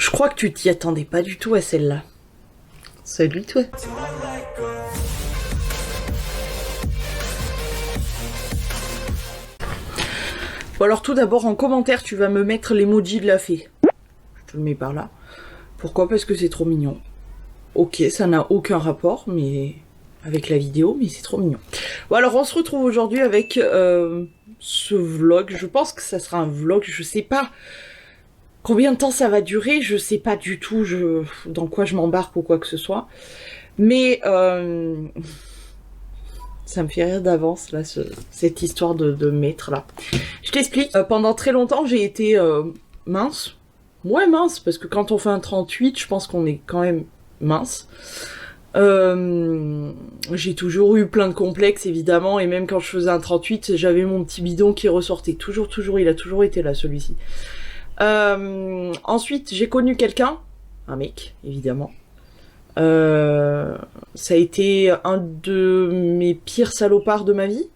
Je crois que tu t'y attendais pas du tout à celle-là. Salut toi. Bon alors tout d'abord en commentaire tu vas me mettre l'emoji de la fée. Je te le mets par là. Pourquoi? Parce que c'est trop mignon. Ok, ça n'a aucun rapport mais avec la vidéo, mais c'est trop mignon. Bon alors on se retrouve aujourd'hui avec ce vlog. Je pense que ça sera un vlog, je sais pas combien de temps ça va durer, je sais pas du tout dans quoi je m'embarque ou quoi que ce soit. Mais ça me fait rire d'avance là, cette histoire de maître là. Je t'explique. Pendant très longtemps j'ai été mince. Ouais mince, parce que quand on fait un 38, je pense qu'on est quand même mince. J'ai toujours eu plein de complexes évidemment, et même quand je faisais un 38, j'avais mon petit bidon qui ressortait. Toujours, il a toujours été là celui-ci. Ensuite, j'ai connu quelqu'un, un mec, évidemment. Ça a été un de mes pires salopards de ma vie.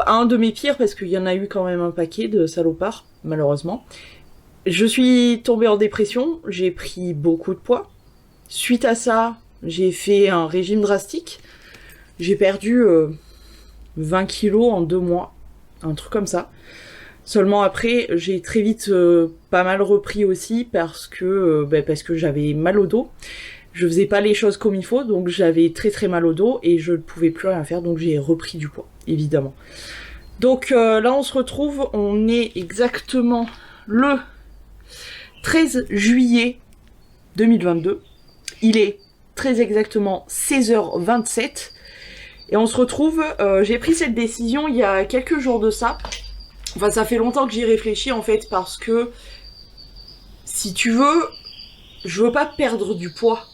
Un de mes pires, parce qu'il y en a eu quand même un paquet de salopards, malheureusement. Je suis tombée en dépression, j'ai pris beaucoup de poids. Suite à ça, j'ai fait un régime drastique. J'ai perdu 20 kilos en 2 mois, un truc comme ça. Seulement après, j'ai très vite pas mal repris aussi parce que j'avais mal au dos. Je faisais pas les choses comme il faut, donc j'avais très mal au dos et je ne pouvais plus rien faire, donc j'ai repris du poids, évidemment. Donc là on se retrouve, on est exactement le 13 juillet 2022. Il est très exactement 16h27 et on se retrouve, j'ai pris cette décision il y a quelques jours de ça. Enfin, ça fait longtemps que j'y réfléchis en fait, parce que si tu veux, je veux pas perdre du poids.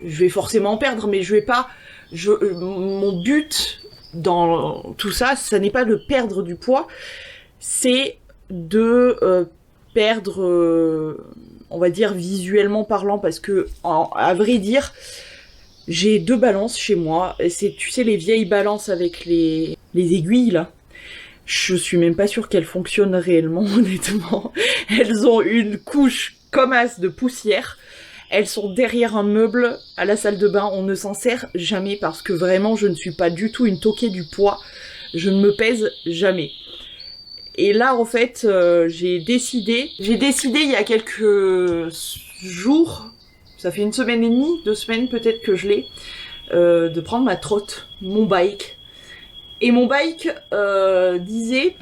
Je vais forcément perdre, mais je vais pas. Mon but dans tout ça, ça n'est pas de perdre du poids, c'est de perdre, on va dire visuellement parlant, parce que à vrai dire, j'ai 2 balances chez moi. C'est, tu sais, les vieilles balances avec les aiguilles là. Je suis même pas sûre qu'elles fonctionnent réellement, honnêtement. Elles ont une couche comme as de poussière. Elles sont derrière un meuble à la salle de bain. On ne s'en sert jamais parce que vraiment, je ne suis pas du tout une toquée du poids. Je ne me pèse jamais. Et là, en fait, j'ai décidé il y a quelques jours, ça fait 1 semaine et demie, 2 semaines peut-être que je l'ai, de prendre ma trotte, mon bike. Et mon bike disait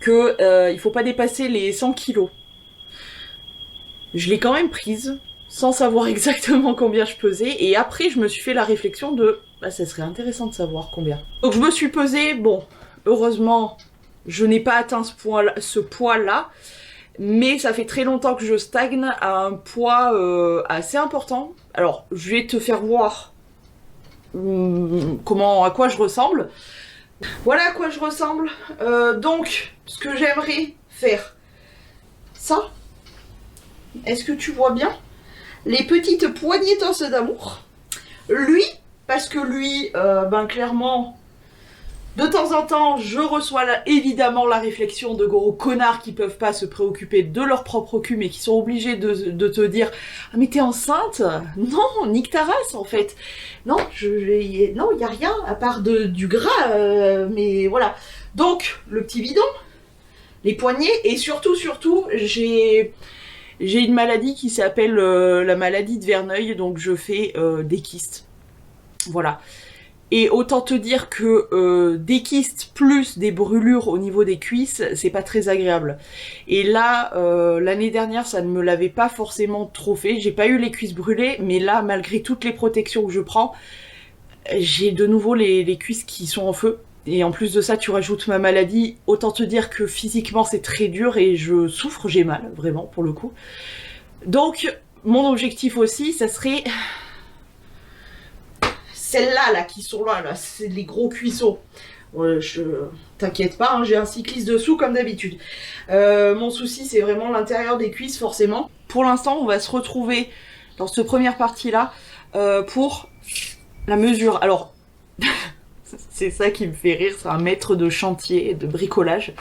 que il faut pas dépasser les 100 kilos. Je l'ai quand même prise, sans savoir exactement combien je pesais, et après je me suis fait la réflexion de bah, ça serait intéressant de savoir combien. Donc je me suis pesée, bon, heureusement, je n'ai pas atteint ce poids-là, mais ça fait très longtemps que je stagne à un poids assez important. Alors, je vais te faire voir à quoi je ressemble. Voilà à quoi je ressemble. Donc, ce que j'aimerais faire, ça. Est-ce que tu vois bien? Les petites poignées d'os d'amour. Lui, parce que lui, clairement, de temps en temps, je reçois évidemment la réflexion de gros connards qui peuvent pas se préoccuper de leur propre cul, mais qui sont obligés de te dire « Ah mais t'es enceinte ?» Non, nique ta race en fait. Non, non, y a rien à part du gras, mais voilà. Donc, le petit bidon, les poignets, et surtout, j'ai une maladie qui s'appelle la maladie de Verneuil, donc je fais des kystes. Voilà. Et autant te dire que des kystes plus des brûlures au niveau des cuisses, c'est pas très agréable. Et là, l'année dernière, ça ne me l'avait pas forcément trop fait. J'ai pas eu les cuisses brûlées, mais là, malgré toutes les protections que je prends, j'ai de nouveau les cuisses qui sont en feu. Et en plus de ça, tu rajoutes ma maladie. Autant te dire que physiquement, c'est très dur et je souffre, j'ai mal, vraiment, pour le coup. Donc, mon objectif aussi, ça serait... Celles-là, là, qui sont là, c'est les gros cuisseaux. T'inquiète pas, hein, j'ai un cycliste dessous comme d'habitude. Mon souci, c'est vraiment l'intérieur des cuisses, forcément. Pour l'instant, on va se retrouver dans cette première partie-là pour la mesure. Alors, c'est ça qui me fait rire, c'est un maître de chantier, de bricolage.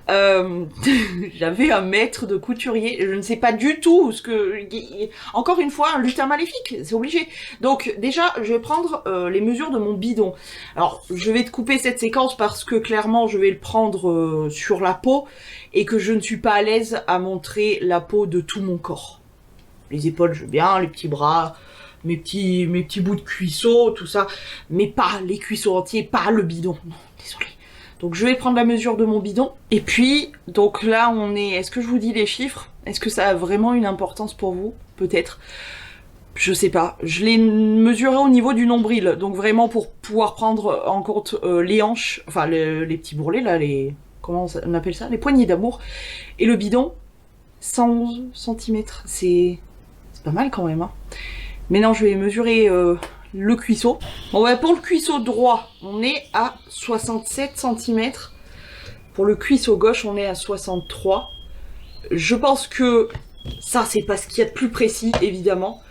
J'avais un maître de couturier, je ne sais pas du tout ce que... Encore une fois, un lutin maléfique, c'est obligé. Donc déjà, je vais prendre les mesures de mon bidon. Alors, je vais te couper cette séquence parce que clairement, je vais le prendre sur la peau et que je ne suis pas à l'aise à montrer la peau de tout mon corps. Les épaules, je veux bien, les petits bras, mes petits bouts de cuisseau, tout ça, mais pas les cuisseaux entiers, pas le bidon. Non, désolé. Donc je vais prendre la mesure de mon bidon. Et puis, donc là on est... Est-ce que je vous dis les chiffres? Est-ce que ça a vraiment une importance pour vous? Peut-être. Je sais pas. Je l'ai mesuré au niveau du nombril. Donc vraiment pour pouvoir prendre en compte les hanches, enfin les petits bourrelets là, les... Comment on appelle ça? Les poignées d'amour. Et le bidon, 111 cm. C'est pas mal quand même, hein. Mais non, je vais mesurer... le cuisseau. Bon bah pour le cuisseau droit, on est à 67 cm. Pour le cuisseau gauche, on est à 63. Je pense que ça, c'est pas ce qu'il y a de plus précis, évidemment.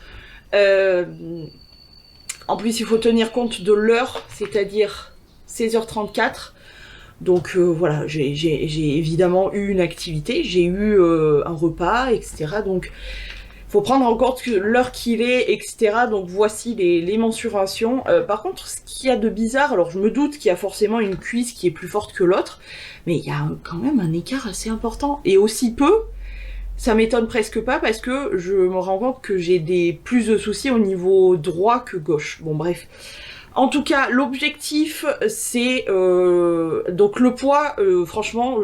En plus, il faut tenir compte de l'heure, c'est-à-dire 16h34. Donc voilà, j'ai évidemment eu une activité, j'ai eu un repas, etc. Donc faut prendre en compte l'heure qu'il est, etc. Donc voici les mensurations. Par contre, ce qu'il y a de bizarre, alors je me doute qu'il y a forcément une cuisse qui est plus forte que l'autre, mais il y a quand même un écart assez important. Et aussi peu, ça m'étonne presque pas parce que je me rends compte que j'ai plus de soucis au niveau droit que gauche. Bon bref. En tout cas, l'objectif, c'est... donc le poids, franchement,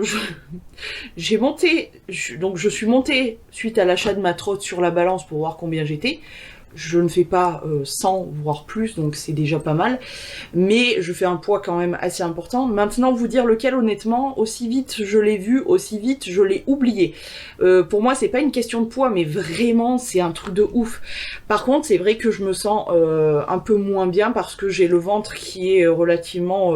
j'ai monté... Donc je suis montée suite à l'achat de ma trotte sur la balance pour voir combien j'étais. Je ne fais pas 100, voire plus, donc c'est déjà pas mal. Mais je fais un poids quand même assez important. Maintenant, vous dire lequel, honnêtement, aussi vite je l'ai vu, aussi vite je l'ai oublié. Pour moi, c'est pas une question de poids, mais vraiment, c'est un truc de ouf. Par contre, c'est vrai que je me sens un peu moins bien parce que j'ai le ventre qui est relativement...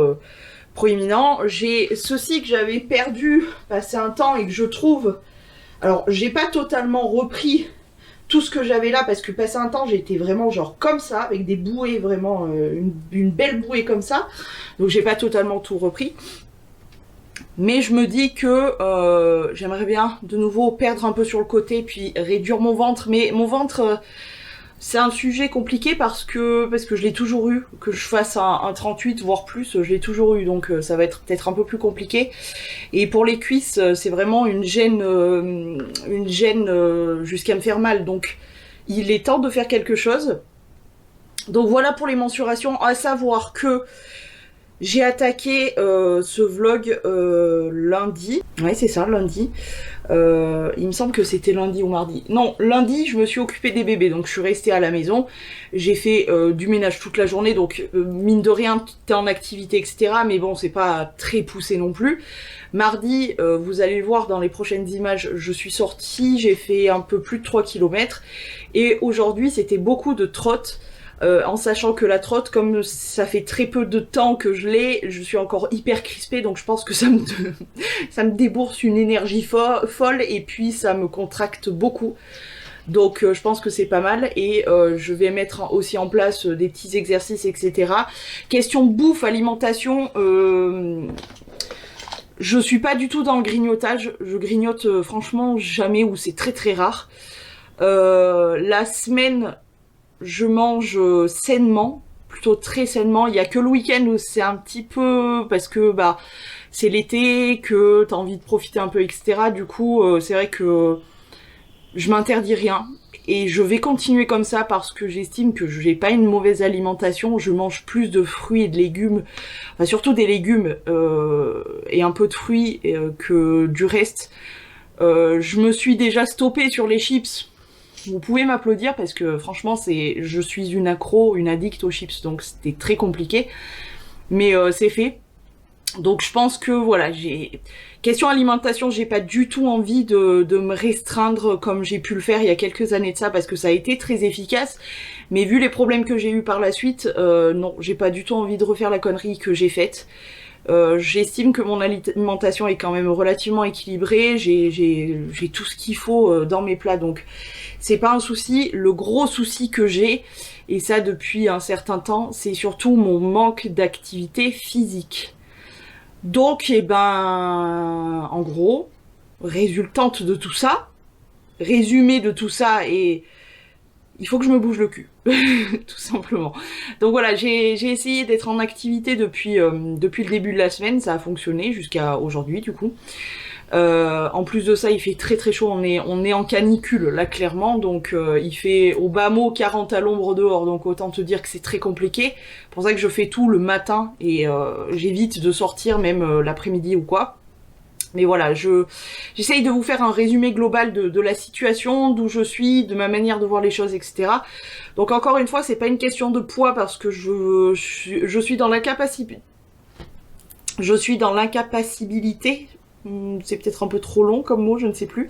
proéminent. J'ai ceci que j'avais perdu passé un temps et que je trouve... Alors, j'ai pas totalement repris tout ce que j'avais là parce que passé un temps, j'étais vraiment genre comme ça, avec des bouées, vraiment une belle bouée comme ça. Donc, j'ai pas totalement tout repris. Mais je me dis que j'aimerais bien de nouveau perdre un peu sur le côté puis réduire mon ventre. Mais mon ventre... c'est un sujet compliqué parce que je l'ai toujours eu, que je fasse un 38 voire plus, je l'ai toujours eu, donc ça va être peut-être un peu plus compliqué. Et pour les cuisses, c'est vraiment une gêne jusqu'à me faire mal, donc il est temps de faire quelque chose. Donc voilà pour les mensurations, à savoir que j'ai attaqué ce vlog lundi. Ouais, c'est ça, lundi. Il me semble que c'était lundi ou mardi. Non, lundi, je me suis occupée des bébés, donc je suis restée à la maison. J'ai fait du ménage toute la journée, donc mine de rien, t'es en activité, etc. Mais bon, c'est pas très poussé non plus. Mardi, vous allez le voir dans les prochaines images, je suis sortie, j'ai fait un peu plus de 3 km. Et aujourd'hui, c'était beaucoup de trotte. En sachant que la trotte, comme ça fait très peu de temps que je l'ai, je suis encore hyper crispée, donc je pense que ça me débourse une énergie folle, et puis ça me contracte beaucoup. Donc je pense que c'est pas mal, et je vais mettre aussi en place des petits exercices, etc. Question bouffe, alimentation, je suis pas du tout dans le grignotage, je grignote franchement jamais, ou c'est très très rare. La semaine... je mange sainement, plutôt très sainement. Il y a que le week-end où c'est un petit peu... parce que bah c'est l'été, que t'as envie de profiter un peu, etc. Du coup, c'est vrai que je m'interdis rien. Et je vais continuer comme ça parce que j'estime que j'ai pas une mauvaise alimentation. Je mange plus de fruits et de légumes, enfin surtout des légumes et un peu de fruits que du reste. Je me suis déjà stoppée sur les chips. Vous pouvez m'applaudir parce que franchement, je suis une accro, une addict aux chips, donc c'était très compliqué. Mais c'est fait. Donc je pense que voilà, question alimentation, j'ai pas du tout envie de me restreindre comme j'ai pu le faire il y a quelques années de ça, parce que ça a été très efficace. Mais vu les problèmes que j'ai eu par la suite, non, j'ai pas du tout envie de refaire la connerie que j'ai faite. J'estime que mon alimentation est quand même relativement équilibrée, j'ai tout ce qu'il faut dans mes plats, donc c'est pas un souci. Le gros souci que j'ai, et ça depuis un certain temps, c'est surtout mon manque d'activité physique. Donc, eh ben, en gros, résultante de tout ça, résumé de tout ça, et il faut que je me bouge le cul, tout simplement. Donc voilà, j'ai essayé d'être en activité depuis le début de la semaine, ça a fonctionné jusqu'à aujourd'hui du coup. En plus de ça, il fait très très chaud, on est en canicule là clairement, donc il fait au bas mot 40 à l'ombre dehors, donc autant te dire que c'est très compliqué. C'est pour ça que je fais tout le matin et j'évite de sortir même l'après-midi ou quoi. Mais voilà, j'essaye de vous faire un résumé global de la situation, d'où je suis, de ma manière de voir les choses, etc. Donc encore une fois, c'est pas une question de poids parce que je suis dans l'incapacité. Je suis dans l'incapacité, c'est peut-être un peu trop long comme mot, je ne sais plus,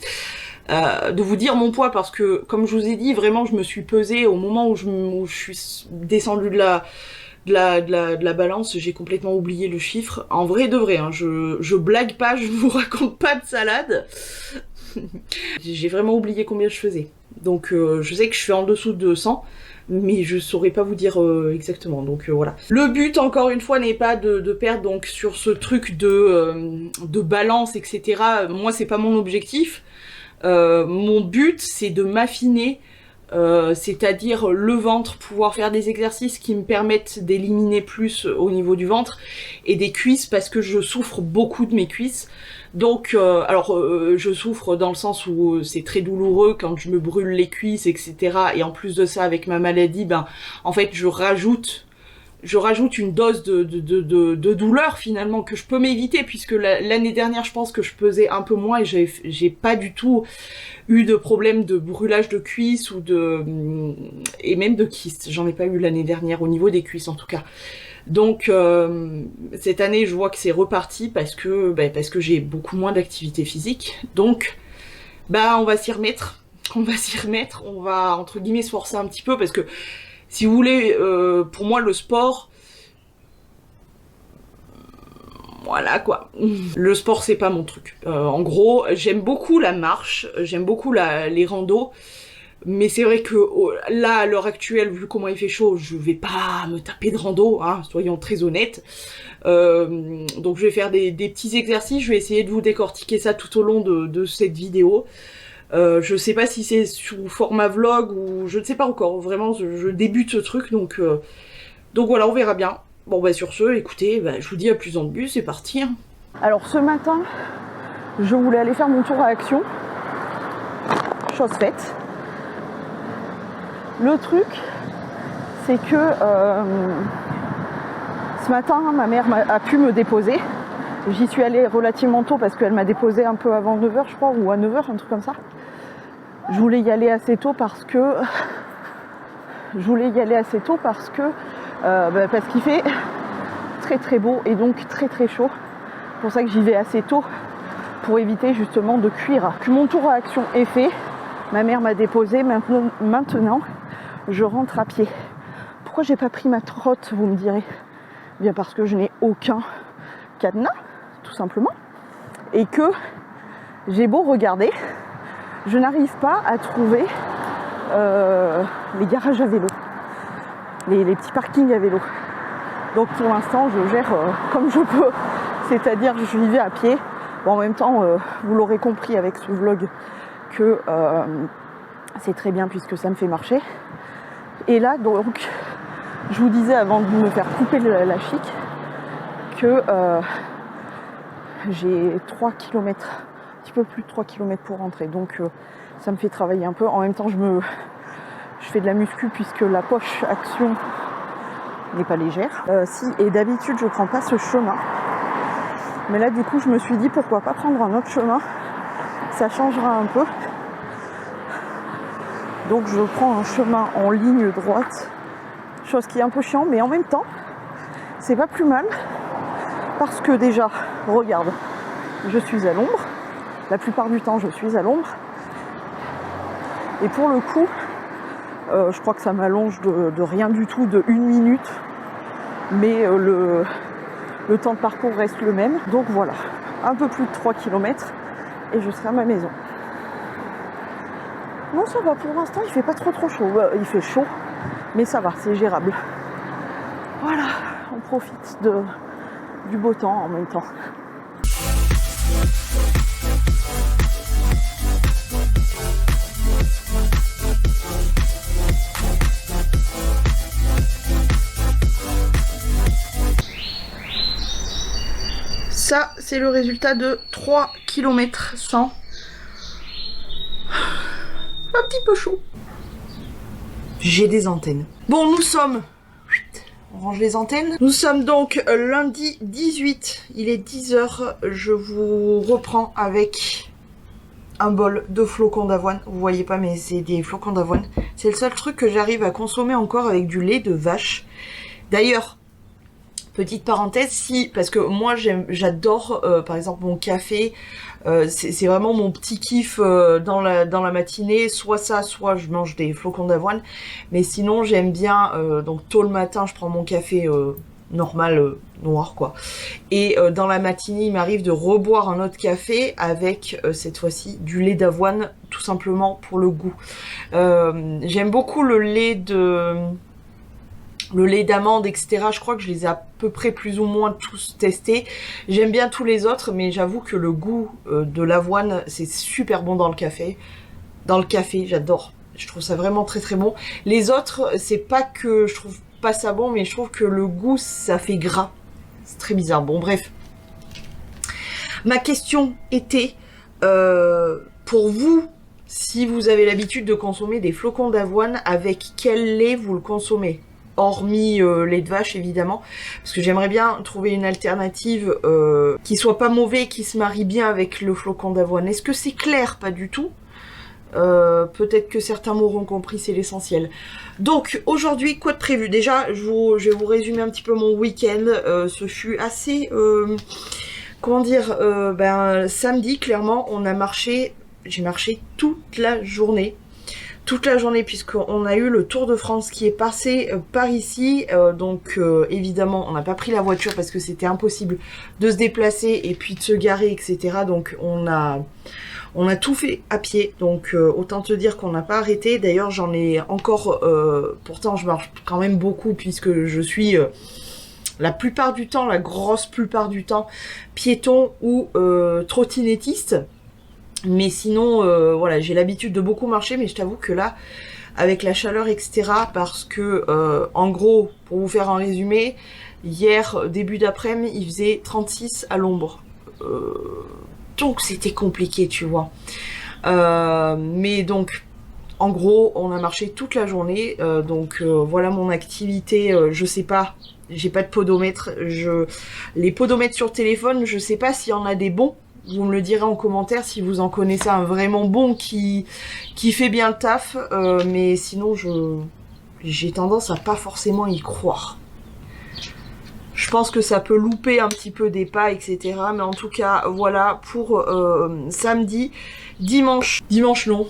de vous dire mon poids parce que, comme je vous ai dit, vraiment je me suis pesée au moment où je suis descendue de la balance, j'ai complètement oublié le chiffre. En vrai de vrai, hein, je blague pas, je ne vous raconte pas de salade. J'ai vraiment oublié combien je faisais. Donc je sais que je suis en dessous de 100, mais je saurais pas vous dire exactement. Donc voilà. Le but, encore une fois, n'est pas de perdre donc sur ce truc de balance, etc. Moi, c'est pas mon objectif. Mon but, c'est de m'affiner. C'est-à-dire le ventre, pouvoir faire des exercices qui me permettent d'éliminer plus au niveau du ventre, et des cuisses parce que je souffre beaucoup de mes cuisses. Donc, je souffre dans le sens où c'est très douloureux quand je me brûle les cuisses, etc. Et en plus de ça, avec ma maladie, ben, en fait, je rajoute une dose de douleur finalement que je peux m'éviter, puisque l'année dernière, je pense que je pesais un peu moins et j'ai pas du tout eu de problème de brûlage de cuisses et même de kyste. J'en ai pas eu l'année dernière au niveau des cuisses en tout cas. Donc cette année, je vois que c'est reparti parce que j'ai beaucoup moins d'activité physique. Donc on va s'y remettre. On va entre guillemets se forcer un petit peu parce que si vous voulez, pour moi le sport, voilà quoi. Le sport c'est pas mon truc. En gros, j'aime beaucoup la marche, j'aime beaucoup les randos, mais c'est vrai que là à l'heure actuelle, vu comment il fait chaud, je vais pas me taper de rando, hein, soyons très honnêtes. Donc je vais faire des petits exercices, je vais essayer de vous décortiquer ça tout au long de cette vidéo. Je sais pas si c'est sous format vlog ou je ne sais pas encore, vraiment je débute ce truc, donc voilà, on verra bien. Bon sur ce, écoutez, je vous dis à plus en bus, c'est parti. Hein. Alors ce matin, je voulais aller faire mon tour à Action, chose faite. Le truc, c'est que ce matin, ma mère a pu me déposer. J'y suis allée relativement tôt parce qu'elle m'a déposé un peu avant 9h je crois, ou à 9h, un truc comme ça. Je voulais y aller assez tôt parce qu'il fait très très beau et donc très très chaud. C'est pour ça que j'y vais assez tôt, pour éviter justement de cuire. Mon tour à Action est fait, ma mère m'a déposé, maintenant je rentre à pied. Pourquoi j'ai pas pris ma trotte, vous me direz? Bien parce que je n'ai aucun cadenas, tout simplement, et que j'ai beau regarder, je n'arrive pas à trouver les garages à vélo, les petits parkings à vélo. Donc pour l'instant je gère comme je peux, c'est-à-dire je y vais à pied. Bon, en même temps vous l'aurez compris avec ce vlog que c'est très bien puisque ça me fait marcher. Et là donc je vous disais avant de me faire couper la chic que j'ai 3 km, un petit peu plus de 3 km pour rentrer, donc ça me fait travailler un peu. En même temps je fais de la muscu puisque la poche Action n'est pas légère. Et d'habitude je prends pas ce chemin, mais là du coup je me suis dit pourquoi pas prendre un autre chemin, ça changera un peu. Donc je prends un chemin en ligne droite, chose qui est un peu chiant, mais en même temps c'est pas plus mal parce que déjà, regarde, je suis à l'ombre, la plupart du temps je suis à l'ombre, et pour le coup je crois que ça m'allonge de rien du tout, de 1 minute, mais le temps de parcours reste le même. Donc voilà, un peu plus de 3 km et je serai à ma maison. Non, ça va, pour l'instant il fait pas trop chaud, il fait chaud mais ça va, c'est gérable. Voilà, on profite du beau temps en même temps. Ça, c'est le résultat de 3 km 100. Un petit peu chaud. J'ai des antennes. Bon, nous sommes... On range les antennes. Nous sommes donc lundi 18. Il est 10 h. Je vous reprends avec un bol de flocons d'avoine. Vous voyez pas, mais c'est des flocons d'avoine. C'est le seul truc que j'arrive à consommer encore avec du lait de vache. D'ailleurs... Petite parenthèse, si, parce que moi j'adore par exemple mon café, c'est vraiment mon petit kiff dans la matinée, soit ça, soit je mange des flocons d'avoine, mais sinon j'aime bien, donc tôt le matin je prends mon café normal, noir quoi, et dans la matinée il m'arrive de reboire un autre café avec cette fois-ci du lait d'avoine, tout simplement pour le goût. J'aime beaucoup le lait d'amande, etc. Je crois que je les ai à peu près plus ou moins tous testés. J'aime bien tous les autres, mais j'avoue que le goût de l'avoine, c'est super bon dans le café. Dans le café, j'adore. Je trouve ça vraiment très très bon. Les autres, c'est pas que je trouve pas ça bon, mais je trouve que le goût, ça fait gras. C'est très bizarre. Bon, bref. Ma question était, pour vous, si vous avez l'habitude de consommer des flocons d'avoine, avec quel lait vous le consommez ? Hormis lait de vache évidemment, parce que j'aimerais bien trouver une alternative qui soit pas mauvais, qui se marie bien avec le flocon d'avoine. Est-ce que c'est clair? Pas du tout. Peut-être que certains m'auront compris, c'est l'essentiel. Donc aujourd'hui, quoi de prévu? Déjà, je vais vous résumer un petit peu mon week-end. Ce fut assez... comment dire, samedi, clairement, j'ai marché toute la journée. Toute la journée, puisqu'on a eu le Tour de France qui est passé par ici, donc évidemment on n'a pas pris la voiture parce que c'était impossible de se déplacer et puis de se garer, etc. Donc on a tout fait à pied, donc autant te dire qu'on n'a pas arrêté. D'ailleurs j'en ai encore, pourtant je marche quand même beaucoup puisque je suis la plupart du temps, la grosse plupart du temps, piéton ou trottinettiste. Mais sinon, voilà, j'ai l'habitude de beaucoup marcher, mais je t'avoue que là, avec la chaleur, etc., parce que, en gros, pour vous faire un résumé, hier, début d'après-midi, il faisait 36 à l'ombre. Donc, c'était compliqué, tu vois. Mais donc, en gros, on a marché toute la journée. Donc, voilà mon activité. Je sais pas, j'ai pas de podomètre. Les podomètres sur téléphone, je sais pas s'il y en a des bons. Vous me le direz en commentaire si vous en connaissez un vraiment bon qui fait bien le taf. Mais sinon, j'ai tendance à pas forcément y croire. Je pense que ça peut louper un petit peu des pas, etc. Mais en tout cas, voilà pour samedi. Dimanche non.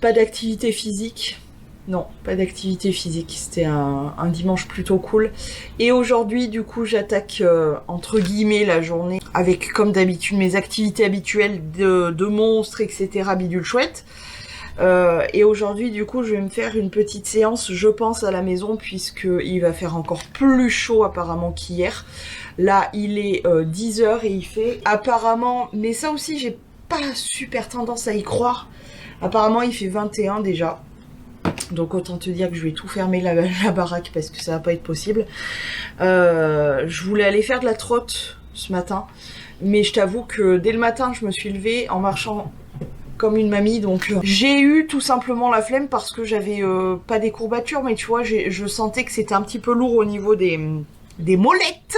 Pas d'activité physique. Non, pas d'activité physique. C'était un dimanche plutôt cool. Et aujourd'hui, du coup, j'attaque entre guillemets la journée avec, comme d'habitude, mes activités habituelles de monstres, etc. Bidule chouette. Et aujourd'hui, du coup, je vais me faire une petite séance, je pense, à la maison, puisqu'il va faire encore plus chaud apparemment qu'hier. Là, il est 10 h et il fait apparemment... Mais ça aussi, j'ai pas super tendance à y croire. Apparemment, il fait 21 déjà. Donc autant te dire que je vais tout fermer la baraque parce que ça va pas être possible. Je voulais aller faire de la trotte ce matin, mais je t'avoue que dès le matin je me suis levée en marchant comme une mamie, donc j'ai eu tout simplement la flemme parce que j'avais pas des courbatures, mais tu vois, je sentais que c'était un petit peu lourd au niveau des molettes.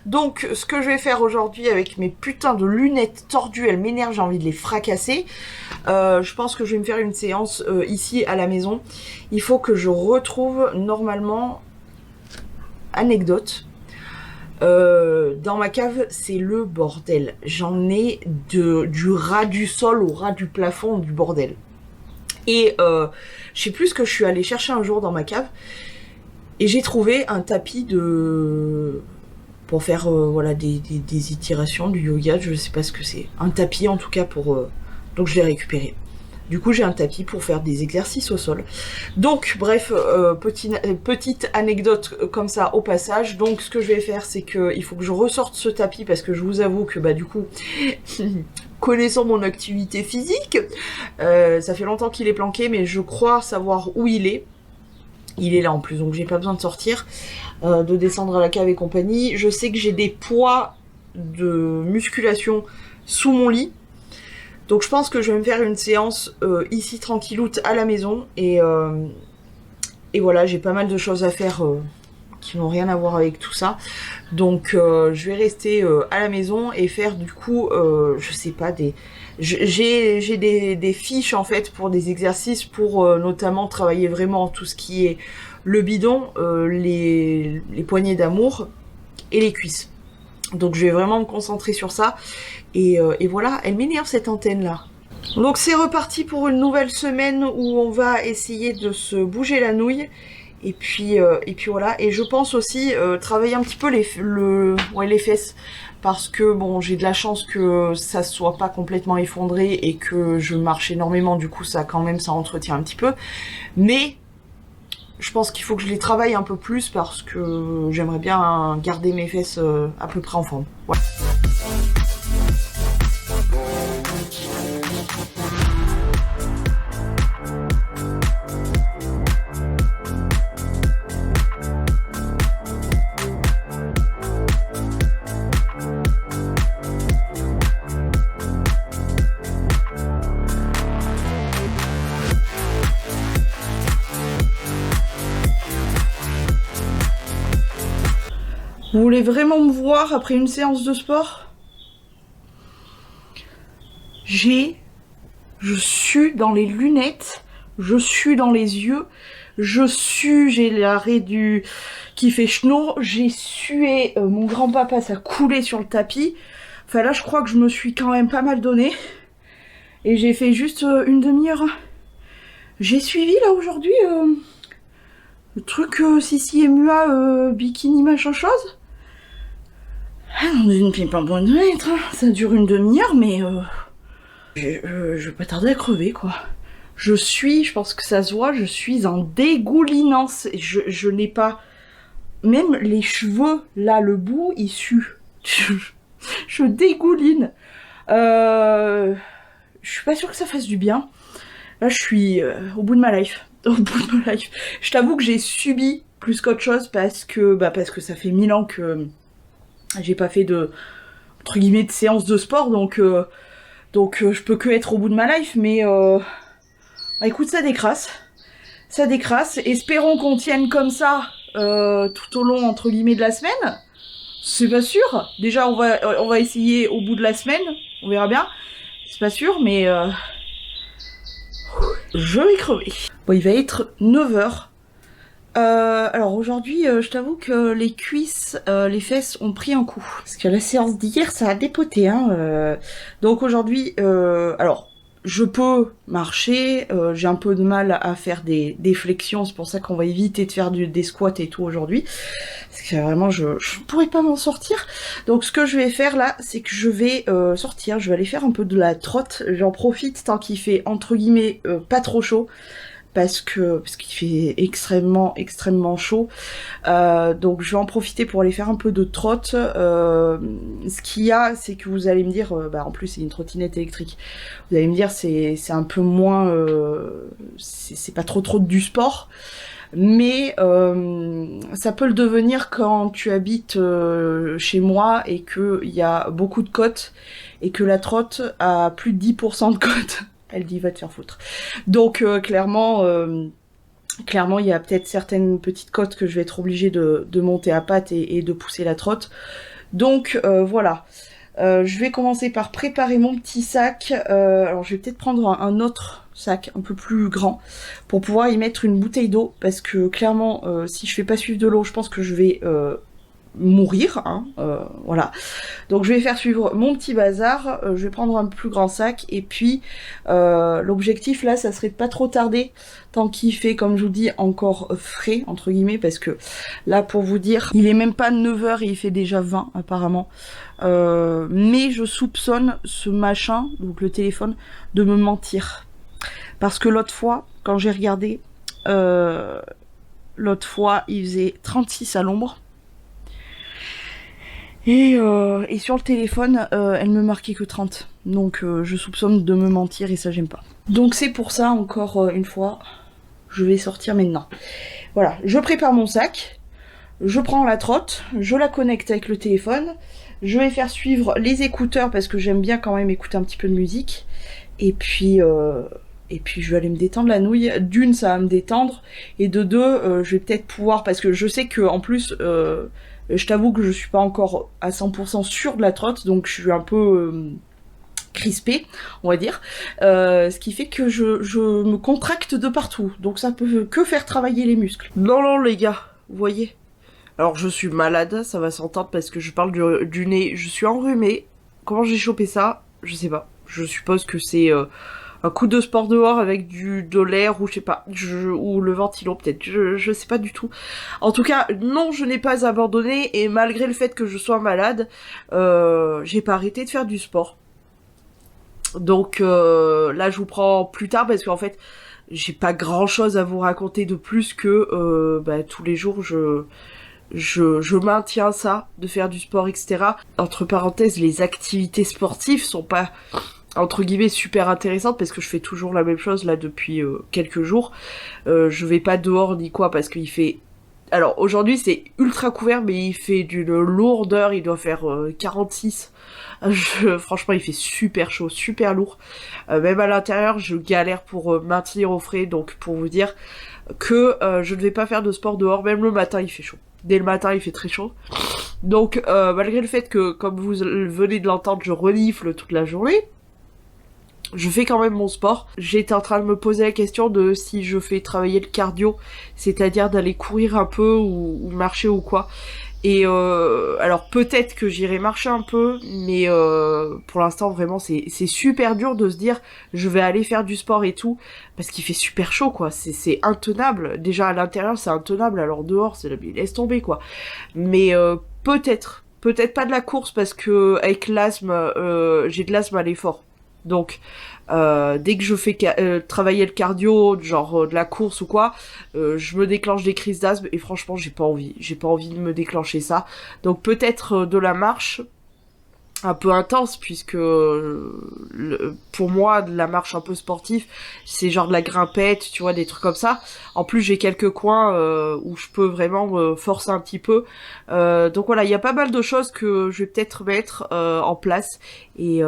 Donc ce que je vais faire aujourd'hui avec mes putains de lunettes tordues, elles m'énervent, j'ai envie de les fracasser. Je pense que je vais me faire une séance ici à la maison. Il faut que je retrouve normalement... Anecdote. Dans ma cave, c'est le bordel. J'en ai du ras du sol au ras du plafond, du bordel. Et je sais plus ce que je suis allée chercher un jour dans ma cave. Et j'ai trouvé un tapis pour faire voilà, des étirations, du yoga, je sais pas ce que c'est. Un tapis en tout cas pour... Donc je l'ai récupéré. Du coup, j'ai un tapis pour faire des exercices au sol. Donc, bref, petite anecdote comme ça au passage. Donc, ce que je vais faire, c'est que il faut que je ressorte ce tapis parce que je vous avoue que, bah, du coup, connaissant mon activité physique, ça fait longtemps qu'il est planqué, mais je crois savoir où il est. Il est là en plus, donc j'ai pas besoin de sortir, de descendre à la cave et compagnie. Je sais que j'ai des poids de musculation sous mon lit. Donc je pense que je vais me faire une séance ici tranquilloute à la maison. Et voilà, j'ai pas mal de choses à faire qui n'ont rien à voir avec tout ça. Donc je vais rester à la maison et faire du coup, je sais pas, j'ai des fiches en fait pour des exercices pour notamment travailler vraiment tout ce qui est le bidon, les poignées d'amour et les cuisses. Donc je vais vraiment me concentrer sur ça. Et voilà, elle m'énerve cette antenne là. Donc c'est reparti pour une nouvelle semaine où on va essayer de se bouger la nouille. Et puis voilà. Et je pense aussi travailler un petit peu les fesses. Parce que bon, j'ai de la chance que ça soit pas complètement effondré et que je marche énormément. Du coup, ça quand même, ça entretient un petit peu. Mais je pense qu'il faut que je les travaille un peu plus parce que j'aimerais bien garder mes fesses à peu près en forme. Voilà. Vous voulez vraiment me voir après une séance de sport? Je sue dans les lunettes, je sue dans les yeux, j'ai l'arrêt qui fait schnour, j'ai sué, mon grand-papa ça coulait sur le tapis. Enfin là je crois que je me suis quand même pas mal donné. Et j'ai fait juste une demi-heure. J'ai suivi là aujourd'hui le truc Sissi et Mua bikini machin chose. Ah non, je ne fais pas bon de mettre, hein. Ça dure une demi-heure, mais je vais pas tarder à crever, quoi. Je pense que ça se voit, je suis en dégoulinance. Je n'ai pas... Même les cheveux, là, le bout, il sue. Je dégouline. Je suis pas sûre que ça fasse du bien. Là, je suis au bout de ma life. Au bout de ma life. Je t'avoue que j'ai subi plus qu'autre chose parce que ça fait 1000 ans que j'ai pas fait entre guillemets de séance de sport, donc je peux que être au bout de ma life, mais écoute, ça décrasse, espérons qu'on tienne comme ça tout au long entre guillemets de la semaine, c'est pas sûr, déjà on va essayer au bout de la semaine, on verra bien, c'est pas sûr, mais je vais crever. Bon, il va être 9h. Alors aujourd'hui, je t'avoue que les cuisses, les fesses ont pris un coup. Parce que la séance d'hier, ça a dépoté, hein. Donc aujourd'hui, alors, je peux marcher, j'ai un peu de mal à faire des flexions, c'est pour ça qu'on va éviter de faire des squats et tout aujourd'hui. Parce que vraiment, je pourrais pas m'en sortir. Donc ce que je vais faire là, c'est que je vais sortir, je vais aller faire un peu de la trotte. J'en profite tant qu'il fait, entre guillemets, pas trop chaud. Parce qu'il fait extrêmement chaud, donc je vais en profiter pour aller faire un peu de trotte. Ce qu'il y a, c'est que vous allez me dire, en plus c'est une trottinette électrique, vous allez me dire c'est un peu moins, c'est pas trop du sport, mais ça peut le devenir quand tu habites chez moi et qu'il y a beaucoup de côtes et que la trotte a plus de 10% de côtes. Elle dit va te faire foutre. Donc clairement, il y a peut-être certaines petites côtes que je vais être obligée de monter à pattes et de pousser la trotte. Donc voilà. Je vais commencer par préparer mon petit sac. Alors je vais peut-être prendre un autre sac un peu plus grand pour pouvoir y mettre une bouteille d'eau. Parce que clairement, si je fais pas suivre de l'eau, je pense que je vais mourir, hein, voilà. Donc je vais faire suivre mon petit bazar, je vais prendre un plus grand sac et puis l'objectif là ça serait de pas trop tarder tant qu'il fait, comme je vous dis, encore frais entre guillemets, parce que là pour vous dire il est même pas 9h et il fait déjà 20 apparemment, mais je soupçonne ce machin, donc le téléphone, de me mentir. Parce que l'autre fois, quand j'ai regardé, l'autre fois, il faisait 36 à l'ombre. Et sur le téléphone, elle me marquait que 30. Donc je soupçonne de me mentir et ça j'aime pas. Donc c'est pour ça, encore une fois, je vais sortir maintenant. Voilà, je prépare mon sac, je prends la trotte, je la connecte avec le téléphone, je vais faire suivre les écouteurs parce que j'aime bien quand même écouter un petit peu de musique. Et puis je vais aller me détendre la nouille. D'une, ça va me détendre. Et de deux, je vais peut-être pouvoir... Parce que je sais que en plus, je t'avoue que je suis pas encore à 100% sûre de la trotte. Donc je suis un peu crispée, on va dire. Ce qui fait que je me contracte de partout. Donc ça peut que faire travailler les muscles. Non, non, les gars, vous voyez. Alors je suis malade, ça va s'entendre parce que je parle du nez. Je suis enrhumée. Comment j'ai chopé ça? Je sais pas. Je suppose que c'est un coup de sport dehors avec de l'air ou je sais pas, ou le ventilo peut-être, je sais pas du tout. En tout cas, non, je n'ai pas abandonné et malgré le fait que je sois malade, j'ai pas arrêté de faire du sport. Donc là, je vous prends plus tard parce qu'en fait, j'ai pas grand-chose à vous raconter de plus que tous les jours je maintiens ça, de faire du sport, etc. Entre parenthèses, les activités sportives sont pas, entre guillemets, super intéressantes parce que je fais toujours la même chose là depuis quelques jours. Je vais pas dehors ni quoi parce qu'il fait... Alors aujourd'hui c'est ultra couvert mais il fait d'une lourdeur, il doit faire 46. Franchement il fait super chaud, super lourd. Même à l'intérieur je galère pour maintenir au frais, donc pour vous dire que je ne vais pas faire de sport dehors, même le matin il fait chaud. Dès le matin il fait très chaud. Donc malgré le fait que, comme vous venez de l'entendre, je renifle toute la journée, je fais quand même mon sport. J'étais en train de me poser la question de si je fais travailler le cardio, c'est-à-dire d'aller courir un peu ou marcher ou quoi. Et alors peut-être que j'irai marcher un peu, mais pour l'instant vraiment c'est super dur de se dire je vais aller faire du sport et tout, parce qu'il fait super chaud quoi, c'est intenable. Déjà à l'intérieur c'est intenable, alors dehors c'est laisse tomber quoi. Mais peut-être pas de la course parce que avec l'asthme, j'ai de l'asthme à l'effort. Donc dès que je fais travailler le cardio, genre de la course ou quoi, je me déclenche des crises d'asthme et franchement j'ai pas envie de me déclencher ça. Donc peut-être de la marche un peu intense puisque pour moi la marche un peu sportive c'est genre de la grimpette, tu vois, des trucs comme ça. En plus j'ai quelques coins où je peux vraiment me forcer un petit peu, donc voilà, il y a pas mal de choses que je vais peut-être mettre en place et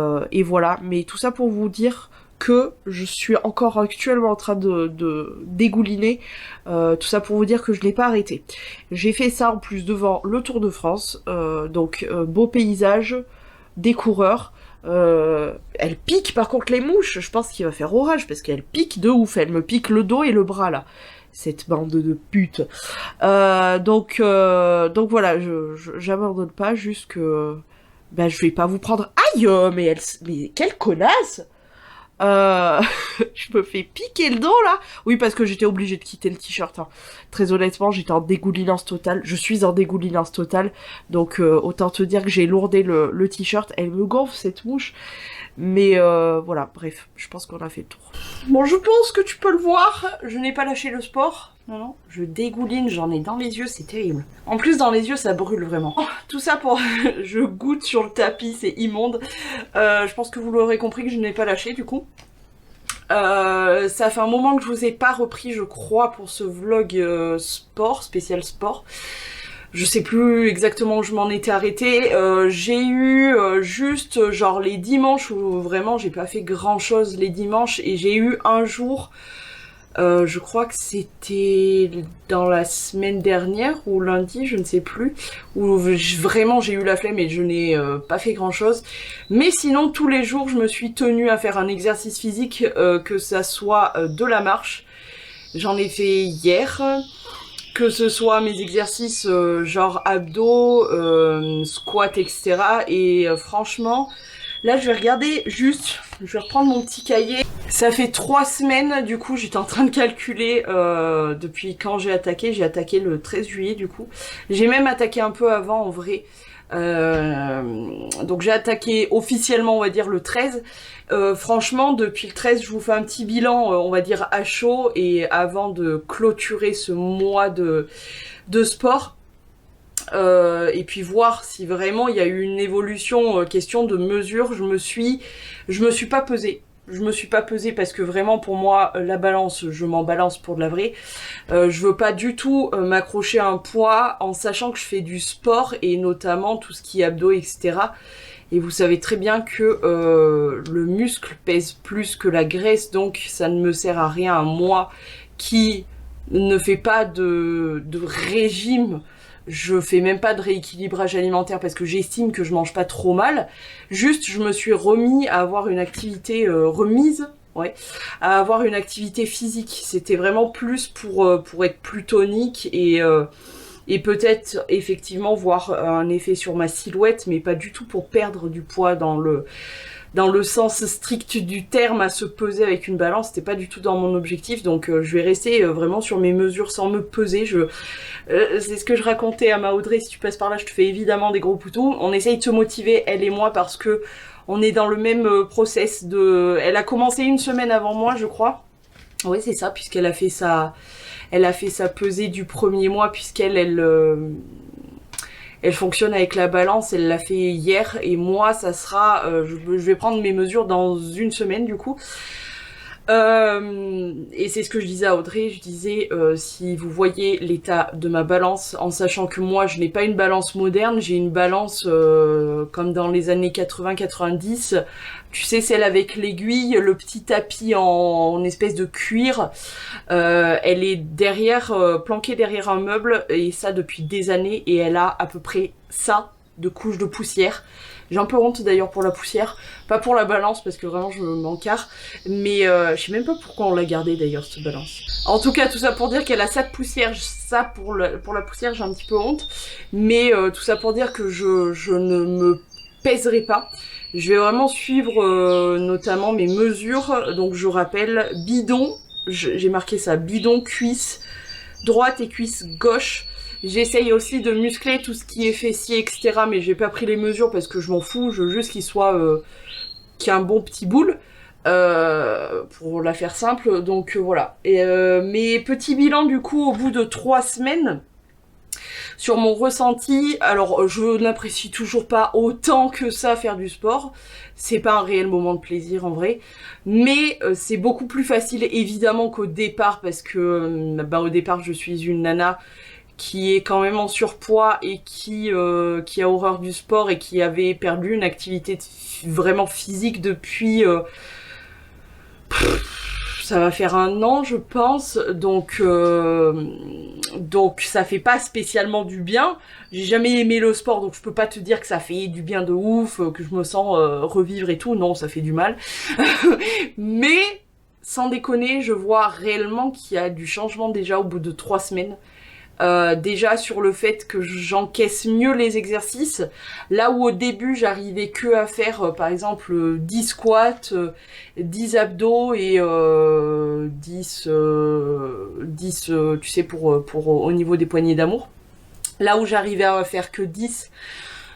voilà, mais tout ça pour vous dire que je suis encore actuellement en train de dégouliner, tout ça pour vous dire que je n'ai pas arrêté. J'ai fait ça en plus devant le Tour de France, donc beau paysage, des coureurs. Elle pique par contre les mouches, je pense qu'il va faire orage parce qu'elle pique de ouf, elle me pique le dos et le bras là, cette bande de putes. Donc voilà, j'abandonne pas, juste que je vais pas vous prendre. Aïe, mais quelle connasse. Je me fais piquer le dos là. Oui, parce que j'étais obligée de quitter le t-shirt, hein. Très honnêtement, j'étais en dégoulinance totale. Je suis en dégoulinance totale. Donc autant te dire que j'ai lourdé le t-shirt. Elle me gonfle cette mouche. Mais voilà, bref, je pense qu'on a fait le tour. Bon, je pense que tu peux le voir. Je n'ai pas lâché le sport. Non, je dégouline, j'en ai dans les yeux, c'est terrible. En plus, dans les yeux, ça brûle vraiment. Oh, tout ça pour... je goutte sur le tapis, c'est immonde. Je pense que vous l'aurez compris que je n'ai pas lâché, du coup. Ça fait un moment que je vous ai pas repris, je crois, pour ce vlog sport, spécial sport. Je sais plus exactement où je m'en étais arrêtée. J'ai eu juste genre les dimanches où vraiment j'ai pas fait grand chose les dimanches, et j'ai eu un jour, je crois que c'était dans la semaine dernière ou lundi, je ne sais plus, où vraiment j'ai eu la flemme et je n'ai pas fait grand chose. Mais sinon tous les jours je me suis tenue à faire un exercice physique, que ça soit de la marche. J'en ai fait hier. Que ce soit mes exercices genre abdos, squat, etc. Et franchement, là je vais regarder juste, je vais reprendre mon petit cahier. Ça fait 3 semaines, du coup j'étais en train de calculer depuis quand j'ai attaqué le 13 juillet du coup. J'ai même attaqué un peu avant en vrai. Donc j'ai attaqué officiellement, on va dire, le 13. Franchement, depuis le 13, je vous fais un petit bilan, on va dire, à chaud, et avant de clôturer ce mois de sport. Et puis voir si vraiment il y a eu une évolution, question de mesure. Je me suis pas pesée. Je me suis pas pesée parce que vraiment pour moi la balance, je m'en balance pour de la vraie. Je veux pas du tout m'accrocher à un poids en sachant que je fais du sport et notamment tout ce qui est abdos, etc. Et vous savez très bien que le muscle pèse plus que la graisse, donc ça ne me sert à rien à moi qui ne fais pas de régime. Je fais même pas de rééquilibrage alimentaire parce que j'estime que je mange pas trop mal. Juste, je me suis remis à avoir une activité à avoir une activité physique. C'était vraiment plus pour être plus tonique et peut-être effectivement voir un effet sur ma silhouette, mais pas du tout pour perdre du poids dans le sens strict du terme, à se peser avec une balance. C'était pas du tout dans mon objectif, donc je vais rester vraiment sur mes mesures sans me peser. C'est ce que je racontais à ma Audrey, si tu passes par là, je te fais évidemment des gros poutous. On essaye de se motiver, elle et moi, parce que on est dans le même process de... Elle a commencé une semaine avant moi, je crois. Oui, c'est ça, puisqu'elle a fait sa pesée du premier mois, elle fonctionne avec la balance, elle l'a fait hier, et moi, ça sera... je vais prendre mes mesures dans une semaine, du coup. Et c'est ce que je disais à Audrey, je disais, si vous voyez l'état de ma balance, en sachant que moi, je n'ai pas une balance moderne, j'ai une balance comme dans les années 80-90, tu sais, celle avec l'aiguille, le petit tapis en espèce de cuir, elle est planquée derrière un meuble, et ça depuis des années, et elle a à peu près ça de couches de poussière. J'ai un peu honte d'ailleurs pour la poussière, pas pour la balance parce que vraiment je m'en carre, mais je sais même pas pourquoi on l'a gardée d'ailleurs cette balance. En tout cas, tout ça pour dire qu'elle a ça de poussière, ça pour la poussière j'ai un petit peu honte, mais tout ça pour dire que je ne me pèserai pas. Je vais vraiment suivre notamment mes mesures, donc je rappelle bidon, j'ai marqué ça, bidon, cuisse droite et cuisse gauche. J'essaye aussi de muscler tout ce qui est fessier, etc. Mais j'ai pas pris les mesures parce que je m'en fous. Je veux juste qu'il y ait un bon petit boule. Pour la faire simple. Donc voilà. Et mes petits bilans du coup au bout de 3 semaines. Sur mon ressenti, alors je n'apprécie toujours pas autant que ça faire du sport. C'est pas un réel moment de plaisir en vrai. Mais c'est beaucoup plus facile évidemment qu'au départ parce que au départ je suis une nana qui est quand même en surpoids et qui a horreur du sport et qui avait perdu une activité vraiment physique depuis... ça va faire 1 an, je pense, donc ça fait pas spécialement du bien. J'ai jamais aimé le sport, donc je peux pas te dire que ça fait du bien de ouf, que je me sens revivre et tout. Non, ça fait du mal. Mais, sans déconner, je vois réellement qu'il y a du changement déjà au bout de 3 semaines. Déjà sur le fait que j'encaisse mieux les exercices, là où au début j'arrivais que à faire par exemple 10 squats, 10 abdos et 10 tu sais pour au niveau des poignées d'amour, là où j'arrivais à faire que 10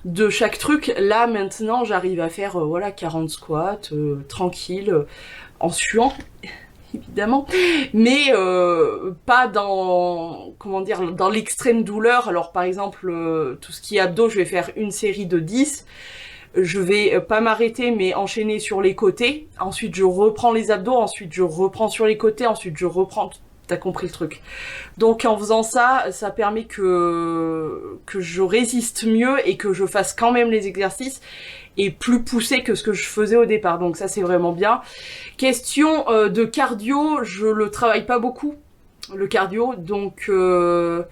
de chaque truc, là maintenant j'arrive à faire 40 squats tranquille, en suant évidemment, mais pas dans l'extrême douleur. Alors par exemple tout ce qui est abdos, je vais faire une série de 10, je vais pas m'arrêter mais enchaîner sur les côtés, ensuite je reprends les abdos, ensuite je reprends sur les côtés, ensuite je reprends, t'as compris le truc. Donc en faisant ça, ça permet que je résiste mieux et que je fasse quand même les exercices et plus poussé que ce que je faisais au départ. Donc ça c'est vraiment bien. Question de cardio, je le travaille pas beaucoup, le cardio, donc il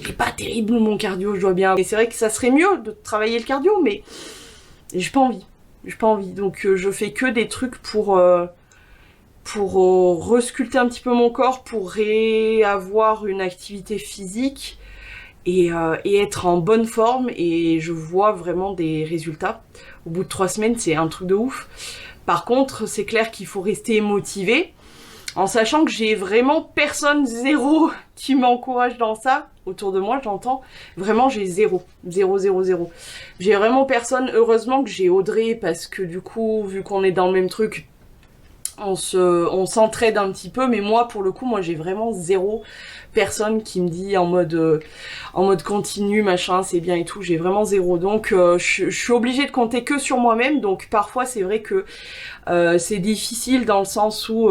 est pas terrible mon cardio, je dois bien. Et c'est vrai que ça serait mieux de travailler le cardio, mais j'ai pas envie. Donc je fais que des trucs pour resculpter un petit peu mon corps, pour réavoir une activité physique et être en bonne forme, et je vois vraiment des résultats. Au bout de 3 semaines, c'est un truc de ouf. Par contre, c'est clair qu'il faut rester motivé. En sachant que j'ai vraiment personne, zéro, qui m'encourage dans ça. Autour de moi, j'entends. Vraiment, j'ai zéro. Zéro, zéro, zéro. J'ai vraiment personne. Heureusement que j'ai Audrey, parce que du coup, vu qu'on est dans le même truc, on s'entraide un petit peu. Mais moi, pour le coup, moi, j'ai vraiment zéro personne qui me dit en mode continu, machin, c'est bien et tout. J'ai vraiment zéro. Donc, je suis obligée de compter que sur moi-même. Donc, parfois, c'est vrai que c'est difficile dans le sens où...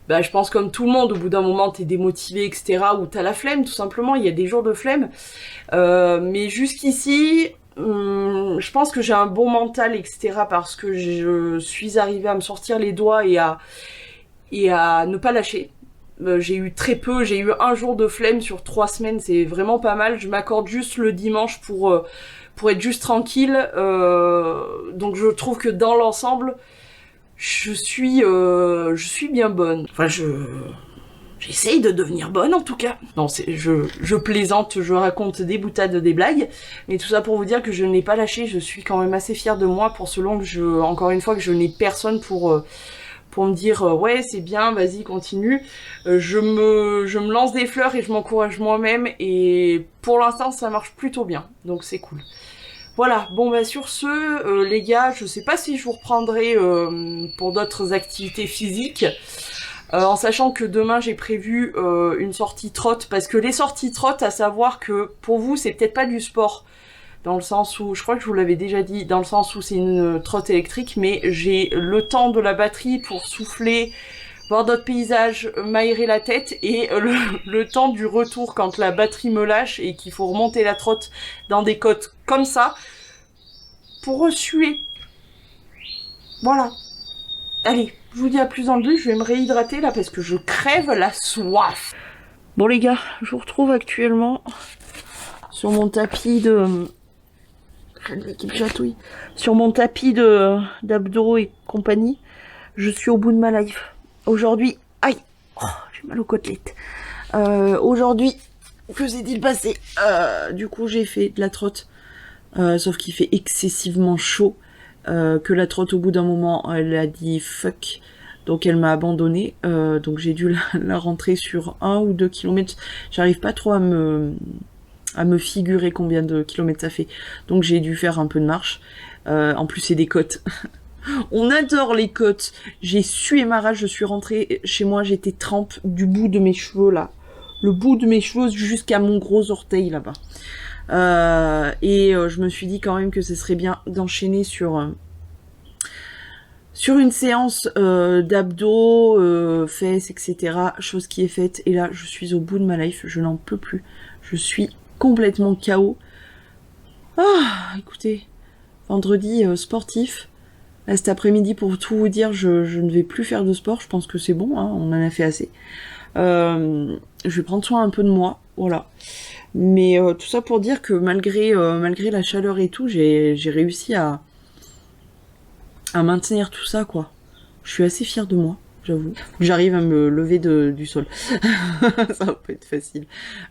bah, je pense comme tout le monde, au bout d'un moment, t'es démotivé, etc. Ou t'as la flemme, tout simplement. Il y a des jours de flemme. Mais jusqu'ici, je pense que j'ai un bon mental, etc. Parce que je suis arrivée à me sortir les doigts et à ne pas lâcher. J'ai eu très peu, j'ai eu un jour de flemme sur 3 semaines, c'est vraiment pas mal. Je m'accorde juste le dimanche pour être juste tranquille. Donc je trouve que dans l'ensemble, je suis bien bonne. Enfin, j'essaye de devenir bonne en tout cas. Non, je plaisante, je raconte des boutades, des blagues, mais tout ça pour vous dire que je n'ai pas lâché. Je suis quand même assez fière de moi pour ce long que encore une fois, que je n'ai personne pour me dire ouais c'est bien, vas-y continue. Je me lance des fleurs et je m'encourage moi-même et pour l'instant ça marche plutôt bien, donc c'est cool. Voilà, bon bah sur ce, les gars, je sais pas si je vous reprendrai pour d'autres activités physiques, en sachant que demain j'ai prévu une sortie trotte, parce que les sorties trotte, à savoir que pour vous c'est peut-être pas du sport, dans le sens où, je crois que je vous l'avais déjà dit, dans le sens où c'est une trotte électrique, mais j'ai le temps de la batterie pour souffler, voir d'autres paysages, m'aérer la tête, et le temps du retour quand la batterie me lâche et qu'il faut remonter la trotte dans des côtes comme ça, pour suer. Voilà. Allez, je vous dis à plus dans le but, je vais me réhydrater là parce que je crève la soif. Bon les gars, je vous retrouve actuellement sur mon tapis de... qui chatouille. Sur mon tapis d'abdos et compagnie. Je suis au bout de ma life. Aujourd'hui, aïe, oh, j'ai mal aux côtelettes. Aujourd'hui, que s'est-il passé? Du coup, j'ai fait de la trotte. Sauf qu'il fait excessivement chaud. Que la trotte, au bout d'un moment, elle a dit fuck. Donc elle m'a abandonnée. Donc j'ai dû la rentrer sur 1 ou 2 kilomètres. J'arrive pas trop à me figurer combien de kilomètres ça fait. Donc j'ai dû faire un peu de marche. En plus c'est des côtes. On adore les côtes. J'ai sué ma rage, je suis rentrée chez moi, j'étais trempe du bout de mes cheveux là. Le bout de mes cheveux jusqu'à mon gros orteil là-bas. Je me suis dit quand même que ce serait bien d'enchaîner sur une séance d'abdos, fesses, etc. Chose qui est faite. Et là, je suis au bout de ma life. Je n'en peux plus. Je suis complètement KO. Ah, écoutez, vendredi sportif. Là, cet après-midi, pour tout vous dire, je ne vais plus faire de sport. Je pense que c'est bon, hein, on en a fait assez. Je vais prendre soin un peu de moi, voilà. Mais tout ça pour dire que malgré la chaleur et tout, j'ai réussi à maintenir tout ça, quoi. Je suis assez fière de moi, j'avoue. J'arrive à me lever du sol. Ça va pas être facile.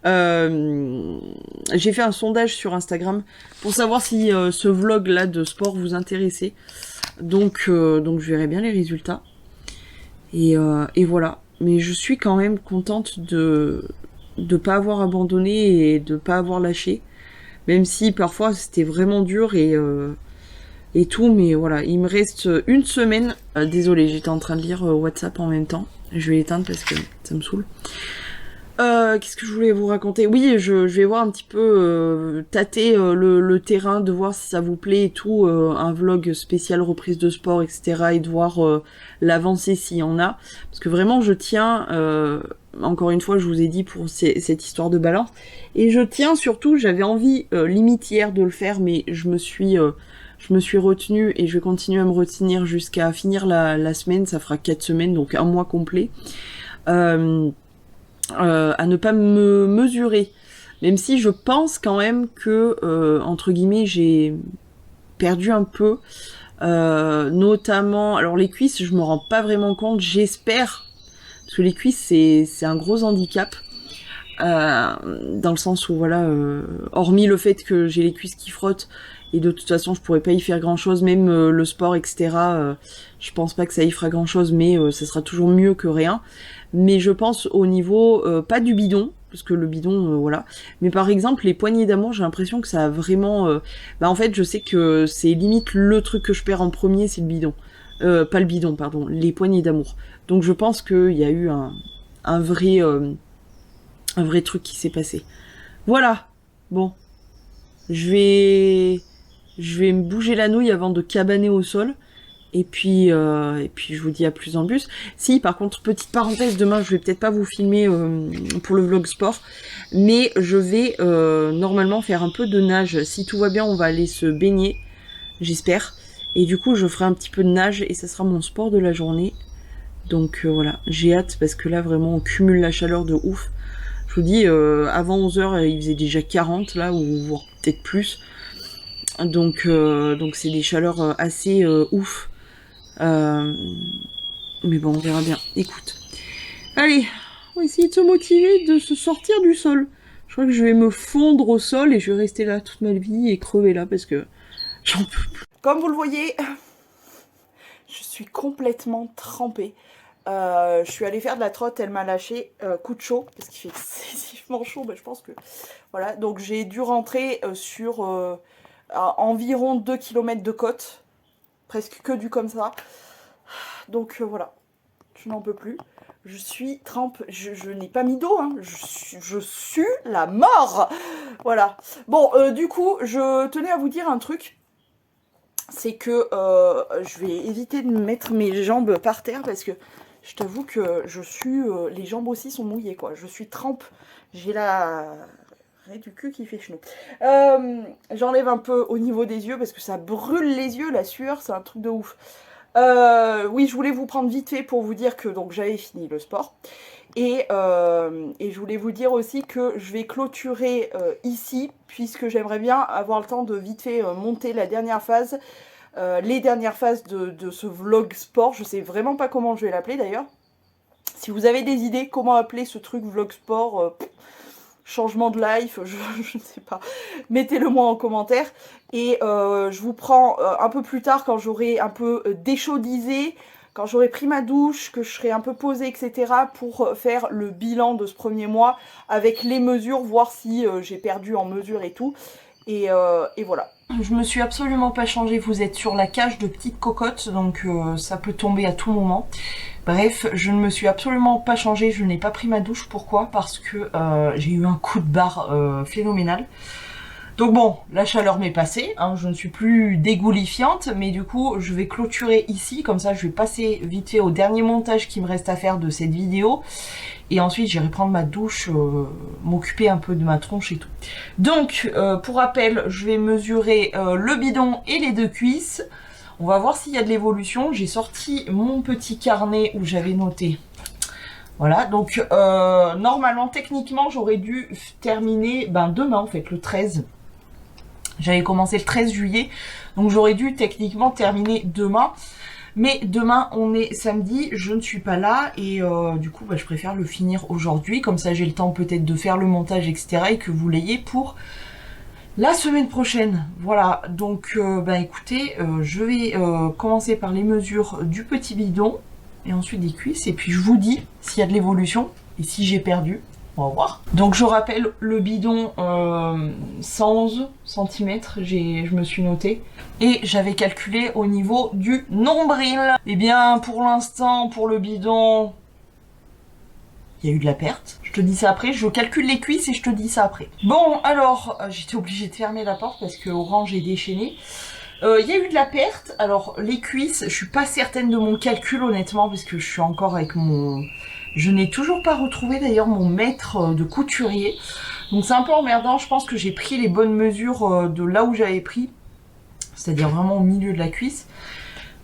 J'ai fait un sondage sur Instagram pour savoir si ce vlog-là de sport vous intéressait. Donc je verrai bien les résultats. Et voilà. Mais je suis quand même contente de pas avoir abandonné et de pas avoir lâché. Même si parfois c'était vraiment dur et tout, mais voilà, il me reste une semaine. Désolée, j'étais en train de lire WhatsApp en même temps. Je vais l'éteindre parce que ça me saoule. Qu'est-ce que je voulais vous raconter? Oui, je vais voir un petit peu, tâter le terrain, de voir si ça vous plaît et tout, un vlog spécial reprise de sport, etc. Et de voir l'avancée s'il y en a. Parce que vraiment, je tiens, encore une fois, je vous ai dit pour cette histoire de balance. Et je tiens surtout, j'avais envie, limite hier de le faire, mais je me suis retenue et je vais continuer à me retenir jusqu'à finir la semaine. Ça fera 4 semaines, donc un mois complet. À ne pas me mesurer, même si je pense quand même que entre guillemets j'ai perdu un peu, notamment, alors les cuisses je me rends pas vraiment compte, j'espère, parce que les cuisses c'est un gros handicap, dans le sens où voilà, hormis le fait que j'ai les cuisses qui frottent Et de toute façon, je pourrais pas y faire grand chose, même le sport, etc. Je pense pas que ça y fera grand chose, mais ça sera toujours mieux que rien. Mais je pense au niveau, pas du bidon, parce que le bidon, voilà. Mais par exemple, les poignées d'amour, j'ai l'impression que ça a vraiment... en fait, je sais que c'est limite le truc que je perds en premier, c'est le bidon. Pas le bidon, pardon, les poignées d'amour. Donc je pense qu'il y a eu un vrai truc qui s'est passé. Voilà. Bon. Je vais me bouger la nouille avant de cabaner au sol. Et puis je vous dis à plus en bus. Si, par contre, petite parenthèse, demain, je vais peut-être pas vous filmer pour le vlog sport. Mais je vais normalement faire un peu de nage. Si tout va bien, on va aller se baigner. J'espère. Et du coup, je ferai un petit peu de nage et ça sera mon sport de la journée. Donc voilà, j'ai hâte parce que là, vraiment, on cumule la chaleur de ouf. Je vous dis, avant 11h, il faisait déjà 40 là, ou voire peut-être plus. Donc c'est des chaleurs assez ouf. Mais bon, on verra bien. Écoute. Allez, on va essayer de se motiver, de se sortir du sol. Je crois que je vais me fondre au sol et je vais rester là toute ma vie et crever là parce que j'en peux plus. Comme vous le voyez, je suis complètement trempée. Je suis allée faire de la trotte, elle m'a lâché coup de chaud parce qu'il fait excessivement chaud. Je pense que voilà, donc j'ai dû rentrer sur environ 2 km de côte, presque que du comme ça. Donc voilà, je n'en peux plus. Je suis trempe, je n'ai pas mis d'eau, hein. Je sue la mort. Voilà. Bon, du coup, je tenais à vous dire un truc. C'est que je vais éviter de mettre mes jambes par terre parce que je t'avoue que je suis... les jambes aussi sont mouillées, quoi. Je suis trempe. J'ai la... du cul qui fait chenou. J'enlève un peu au niveau des yeux parce que ça brûle les yeux, la sueur, c'est un truc de ouf. Oui, je voulais vous prendre vite fait pour vous dire que donc j'avais fini le sport. Et je voulais vous dire aussi que je vais clôturer ici, puisque j'aimerais bien avoir le temps de vite fait monter la dernière phase, les dernières phases de ce vlog sport. Je sais vraiment pas comment je vais l'appeler d'ailleurs. Si vous avez des idées comment appeler ce truc vlog sport, changement de life, je ne sais pas, mettez-le moi en commentaire. Et je vous prends un peu plus tard quand j'aurai un peu déchaudisé, quand j'aurai pris ma douche, que je serai un peu posée, etc. pour faire le bilan de ce premier mois avec les mesures, voir si j'ai perdu en mesure et tout. Et voilà. Je me suis absolument pas changée, vous êtes sur la cage de petite cocotte, donc ça peut tomber à tout moment. Bref, je ne me suis absolument pas changée, je n'ai pas pris ma douche. Pourquoi? Parce que j'ai eu un coup de barre phénoménal. Donc bon, la chaleur m'est passée, hein, je ne suis plus dégoulifiante, mais du coup, je vais clôturer ici, comme ça je vais passer vite fait au dernier montage qui me reste à faire de cette vidéo. Et ensuite, j'irai prendre ma douche, m'occuper un peu de ma tronche et tout. Donc, pour rappel, je vais mesurer le bidon et les deux cuisses. On va voir s'il y a de l'évolution. J'ai sorti mon petit carnet où j'avais noté. Voilà, donc normalement, techniquement, j'aurais dû terminer demain, en fait, le 13. J'avais commencé le 13 juillet, donc j'aurais dû techniquement terminer demain. Mais demain, on est samedi, je ne suis pas là et du coup, je préfère le finir aujourd'hui. Comme ça, j'ai le temps peut-être de faire le montage, etc. et que vous l'ayez pour la semaine prochaine. Voilà, donc écoutez, je vais commencer par les mesures du petit bidon et ensuite des cuisses. Et puis, je vous dis s'il y a de l'évolution et si j'ai perdu. On va voir. Donc je rappelle le bidon 111 cm, je me suis noté. Et j'avais calculé au niveau du nombril. Et bien pour l'instant, pour le bidon, il y a eu de la perte. Je te dis ça après, je calcule les cuisses et je te dis ça après. Bon alors, j'étais obligée de fermer la porte parce que Orange est déchaîné. Il y a eu de la perte. Alors les cuisses, je suis pas certaine de mon calcul honnêtement parce que je suis encore avec mon... Je n'ai toujours pas retrouvé d'ailleurs mon maître de couturier. Donc c'est un peu emmerdant. Je pense que j'ai pris les bonnes mesures de là où j'avais pris. C'est-à-dire vraiment au milieu de la cuisse.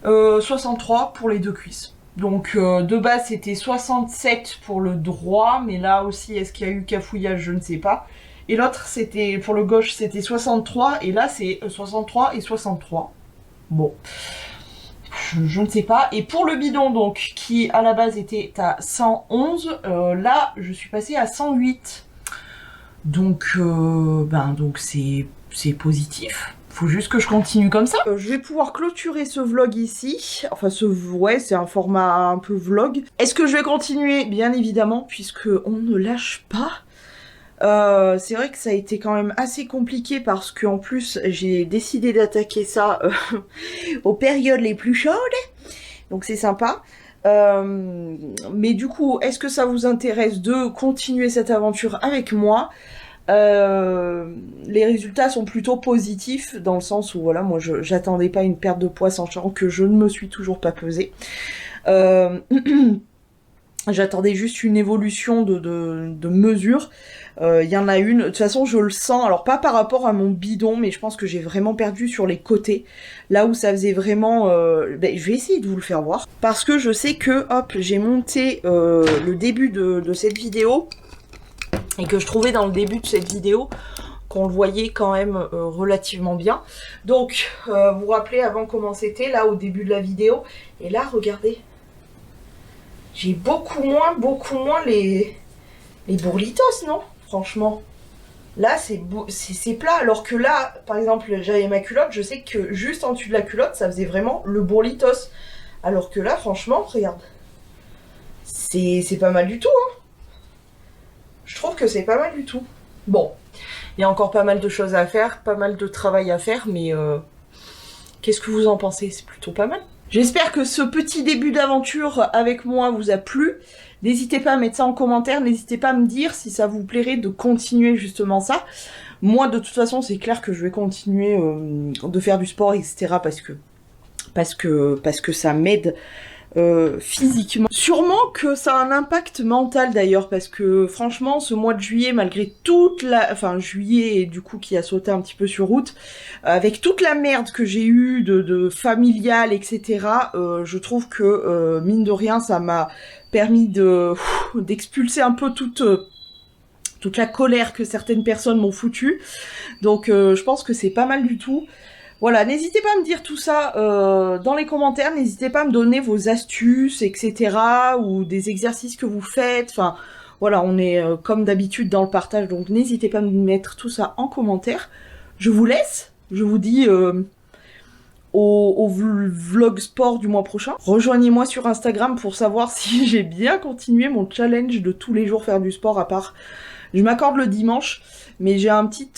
63 pour les deux cuisses. Donc de base c'était 67 pour le droit. Mais là aussi est-ce qu'il y a eu cafouillage? Je ne sais pas. Et l'autre c'était pour le gauche c'était 63. Et là c'est 63 et 63. Bon. Je ne sais pas. Et pour le bidon, donc, qui à la base était à 111, là, je suis passée à 108. Donc, donc c'est positif. Faut juste que je continue comme ça. Je vais pouvoir clôturer ce vlog ici. Enfin, ouais, c'est un format un peu vlog. Est-ce que je vais continuer? Bien évidemment, puisque on ne lâche pas. C'est vrai que ça a été quand même assez compliqué parce qu'en plus, j'ai décidé d'attaquer ça aux périodes les plus chaudes. Donc c'est sympa. Mais du coup, est-ce que ça vous intéresse de continuer cette aventure avec moi? Les résultats sont plutôt positifs dans le sens où voilà, moi j'attendais pas une perte de poids, sachant que je ne me suis toujours pas pesée. J'attendais juste une évolution de mesure. Il y en a une. De toute façon, je le sens. Alors pas par rapport à mon bidon, mais je pense que j'ai vraiment perdu sur les côtés. Là où ça faisait vraiment. Je vais essayer de vous le faire voir parce que je sais que hop, j'ai monté le début de cette vidéo. Et que je trouvais dans le début de cette vidéo qu'on le voyait quand même relativement bien. Donc, vous vous rappelez avant comment c'était, là, au début de la vidéo. Et là, regardez. J'ai beaucoup moins les bourlitos, non? Franchement. Là, c'est plat. Alors que là, par exemple, j'avais ma culotte. Je sais que juste en dessus de la culotte, ça faisait vraiment le bourlitos. Alors que là, franchement, regarde. C'est pas mal du tout, hein. Je trouve que c'est pas mal du tout. Bon, il y a encore pas mal de choses à faire, pas mal de travail à faire, mais qu'est-ce que vous en pensez? C'est plutôt pas mal. J'espère que ce petit début d'aventure avec moi vous a plu. N'hésitez pas à mettre ça en commentaire, n'hésitez pas à me dire si ça vous plairait de continuer justement ça. Moi, de toute façon, c'est clair que je vais continuer de faire du sport, etc. parce que ça m'aide physiquement. Sûrement que ça a un impact mental d'ailleurs, parce que franchement ce mois de juillet, malgré juillet et du coup qui a sauté un petit peu sur août, avec toute la merde que j'ai eue de familiale, etc. Je trouve que mine de rien ça m'a permis d'expulser un peu toute la colère que certaines personnes m'ont foutue. Donc je pense que c'est pas mal du tout. Voilà, n'hésitez pas à me dire tout ça dans les commentaires, n'hésitez pas à me donner vos astuces, etc. ou des exercices que vous faites, enfin voilà, on est comme d'habitude dans le partage, donc n'hésitez pas à me mettre tout ça en commentaire. Je vous laisse, je vous dis au vlog sport du mois prochain. Rejoignez-moi sur Instagram pour savoir si j'ai bien continué mon challenge de tous les jours faire du sport, à part je m'accorde le dimanche. Mais j'ai un petit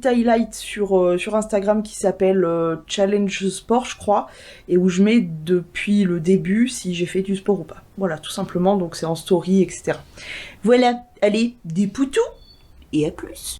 highlight sur Instagram qui s'appelle Challenge Sport, je crois, et où je mets depuis le début si j'ai fait du sport ou pas. Voilà, tout simplement, donc c'est en story, etc. Voilà, allez, des poutous, et à plus.